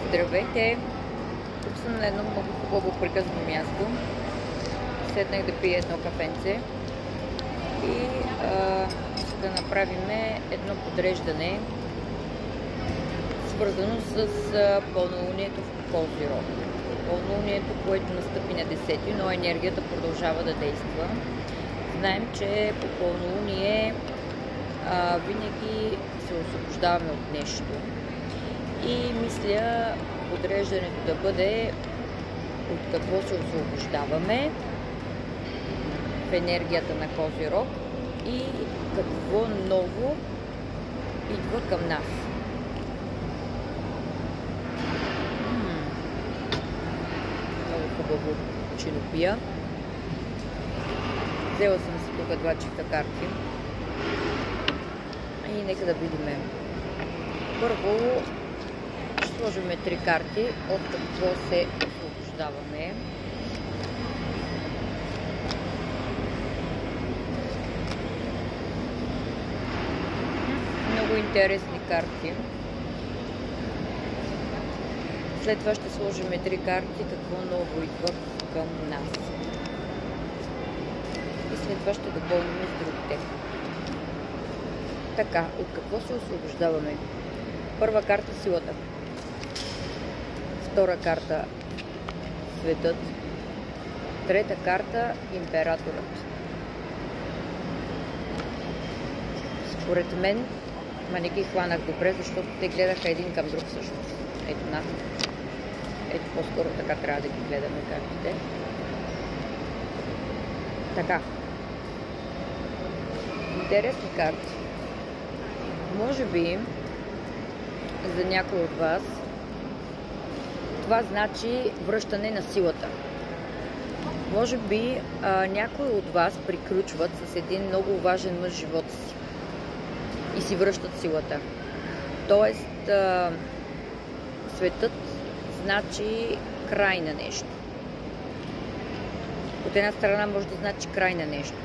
Здравейте! Тук съм на едно много хубаво приказно място. Седнах да пия едно кафенце и да направим едно подреждане, свързано с пълнолунието в Козирог. Пълнолунието, което настъпи на 10, но енергията продължава да действа. Знаем, че по пълнолуние винаги се освобождаваме от нещо. И мисля подреждането да бъде от какво се освобождаваме в енергията на Козирог и какво ново идва към нас. Много хубаво чинопия. Взела съм си тук 2 чифта карти и нека да видим. Първо ще сложим 3 карти от какво се освобождаваме. Много интересни карти. След това ще сложим 3 карти какво ново идва към нас. И след това ще допълним с другите. Така, от какво се освобождаваме? Първа карта – силата. Втора карта – светът. Трета карта – императорът. Според мен, не ги хванах добре, защото те гледаха един към друг всъщност. Ето на. Ето по-скоро така трябва да ги гледаме картите. Така. Интересни карти. Може би за някой от вас това значи връщане на силата. Може би някои от вас приключват с един много важен мъж в живота си и си връщат силата. Тоест светът значи край на нещо. От една страна може да значи край на нещо.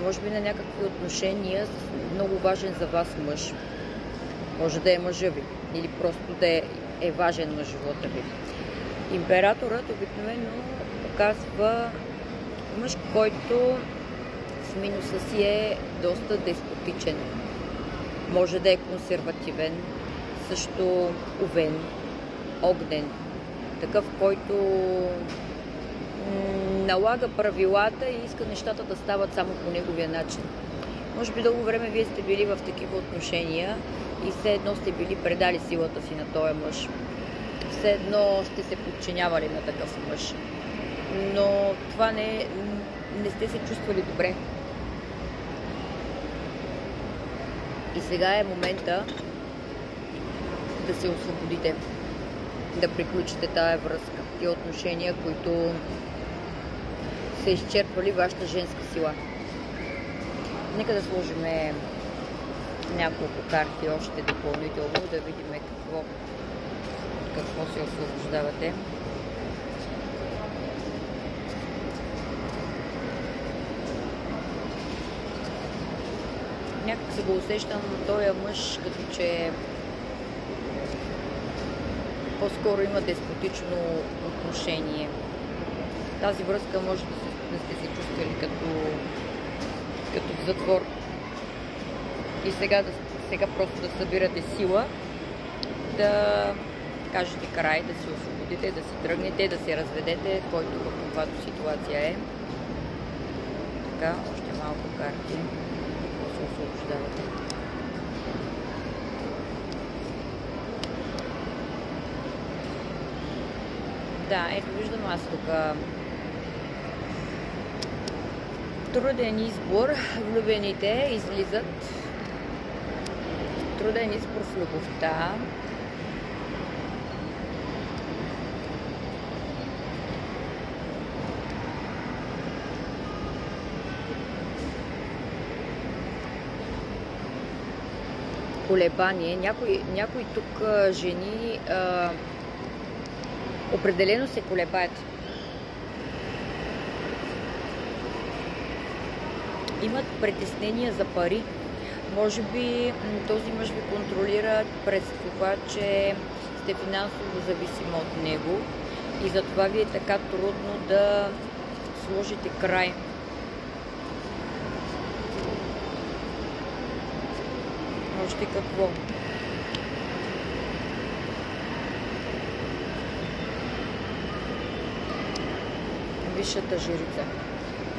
Може би на някакви отношения с много важен за вас мъж. Може да е мъжа ви или просто да е важен мъж в живота ви. Императорът обикновено показва мъж, който с минуса си е доста деспотичен. Може да е консервативен, също овен, огнен. Такъв, който налага правилата и иска нещата да стават само по неговия начин. Може би дълго време вие сте били в такива отношения и все едно сте били предали силата си на този мъж. Все едно сте се подчинявали на такъв мъж. Но това не сте се чувствали добре. И сега е момента да се освободите, да приключите тая връзка, тия отношения, които са изчерпвали вашата женска сила. Нека да сложим няколко карти още допълнително, да видим какво се освобождавате. Някак се го усещам този мъж, като че по-скоро има деспотично отношение. Тази връзка може да сте се чувствали като в затвор. И сега просто да събирате сила, да кажете край, да се освободите, да се тръгнете, да се разведете, който в каквато ситуация е. Така, още малко карти. Се освобождавате. Да, ето виждам аз тук труден избор. Влюбените излизат. Труден избор в любовта. Колебание. Някои тук жени определено се колебаят. Имат притеснения за пари. Може би този мъж ви контролира през това, че сте финансово зависими от него и затова ви е така трудно да сложите край. Още какво? Висшата жрица.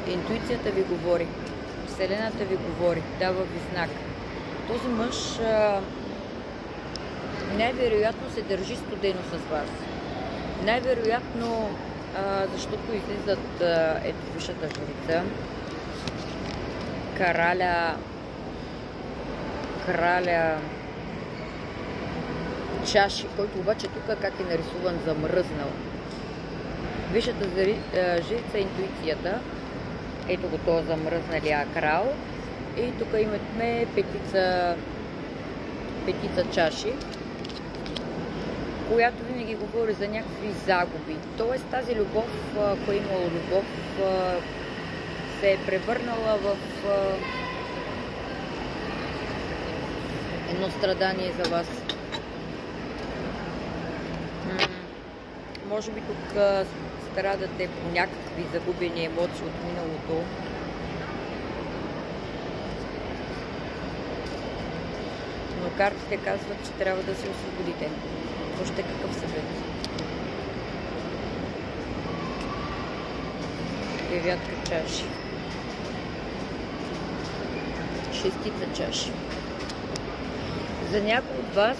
Интуицията ви говори. Вселената ви говори. Дава ви знак. Този мъж най-вероятно се държи студено с вас. Най-вероятно, защото излизат ето висшата жрица, краля чаши, който обаче тук как е нарисуван замръзнал. Висшата жрица е интуицията. Ето го този замръзналия крал. И тук имаме петица чаши, която винаги говори за някакви загуби. Тоест тази любов, ако е имала любов, се е превърнала в едно страдание за вас. Може би тук страдате по някакви загубени емоции от миналото. Но картите казват, че трябва да се освободите. Още какъв съвет? Девятка чаши. Шестица чаши. За някой от вас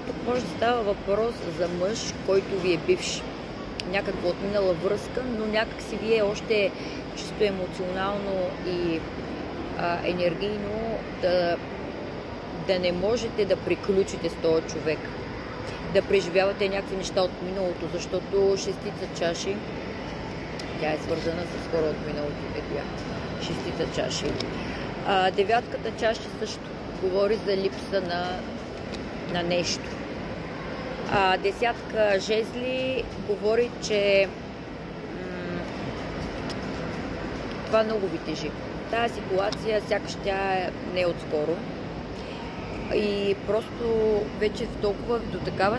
тук може да става въпрос за мъж, който ви е бивш. Някаква отминала връзка, но някак си вие още чисто емоционално и енергийно да не можете да приключите с този човек. Да преживявате някакви неща от миналото, защото шестица чаши, тя е свързана с хора от миналото, шестица чаши. Девятката чаши също говори за липса на нещо. Десятка жезли говори, че това много ви тежи. Тая ситуация сякаш тя не е отскоро. И просто вече до такава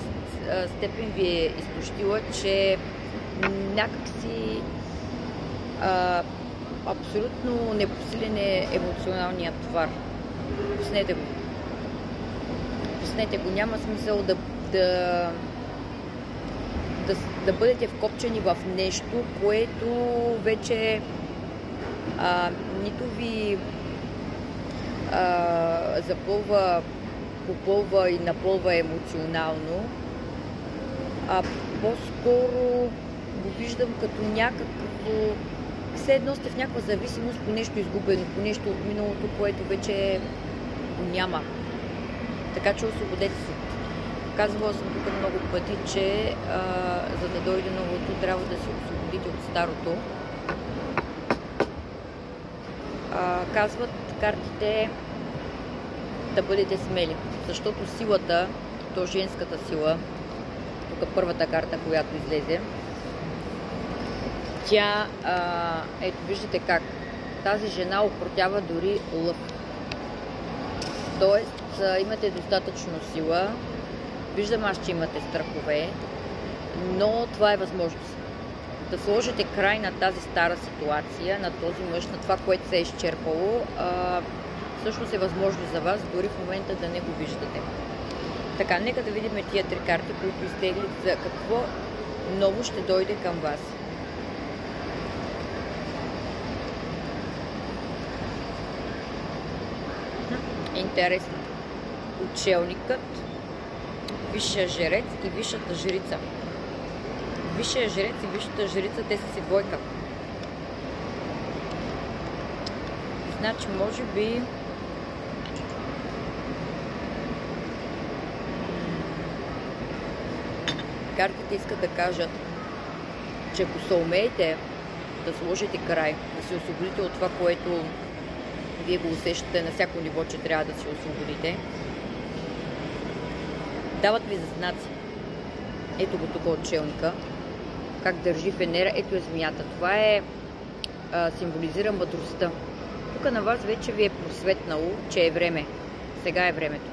степен ви е изтощила, че някакси абсолютно непосилен е емоционалният товар. Пуснете го. Пуснете го. Няма смисъл да бъдете вкопчени в нещо, което вече нито ви попълва и напълва емоционално, а по-скоро го виждам като някакво... Все едно сте в някаква зависимост по нещо изгубено, по нещо от миналото, което вече го няма. Така че освободете се. Казвала съм тук много пъти, че за да дойде новото, трябва да се освободите от старото. Казват картите да бъдете смели, защото силата, то женската сила, тук първата карта, която излезе, тя, ето виждате как, тази жена опротява дори лъв. Тоест, имате достатъчно сила, виждам аз, че имате страхове, но това е възможност. Да сложите край на тази стара ситуация, на този мъж, на това, което се е изчерпало, всъщност е възможно за вас, дори в момента да не го виждате. Така, нека да видим тия три карти, които изтеглят, за какво ново ще дойде към вас. Интересно. Учелникът, висшия жрец и висшата жрица. Висшия жрец и висшата жрица, те са си двойка. Значи, може би картите искат да кажат, че ако се умеете да сложите край, да се освободите от това, което вие го усещате на всяко ниво, че трябва да се освободите, дават ви за знаци. Ето го тук отчелника, как държи Венера, ето е змията. Това е символизира мъдростта. Тук на вас вече ви е просветнало, че е време. Сега е времето.